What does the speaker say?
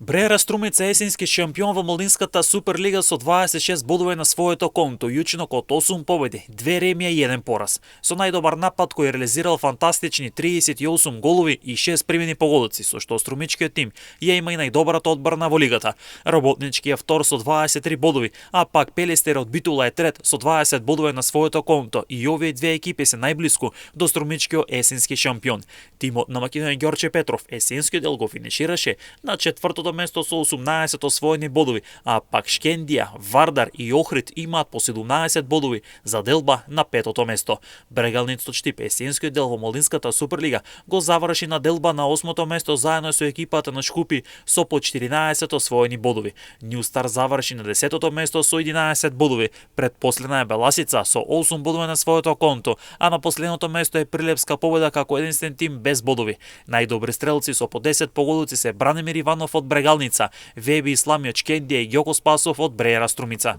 Бреера Струмица е есенски шампион во Младинската Суперлига со 26 бодови на своето конто, јучинок од 8 победи, 2 ремија и 1 пораз. Со најдобар напад кој реализирал фантастични 38 голови и 6 примени погодоци, со што струмичкиот тим ја има и најдобрата одбрана во лигата. Работнички е втор со 23 бодови, а пак Пелестер од Битула е трет со 20 бодови на своето конто и овие две екипи се најблиску до струмичкиот есенски шампион. Тимот на македонија Ѓорче Петров есенскиот дел го финишираше на четвртото место со 18 освоени бодови, а пак Шкендија, Вардар и Охрид имаат по 17 бодови за делба на петото место. Брегалницот Штип есенскиот дел во Младинската Суперлига го заврши на делба на 8-то место заедно со екипата на Шкупи со по 14 освоени бодови. Нјустар заврши на 10-то место со 11 бодови. Предпоследна е Беласица со 8 бодови на своето конто, а на последното место е Прилепска победа како единствен тим без бодови. Најдобри стрелци со по 10 погодоци се Бранимир Иванов од Брегалница, Веби Исламиот Шкендија и Ѓоко Спасов од Бреера Струмица.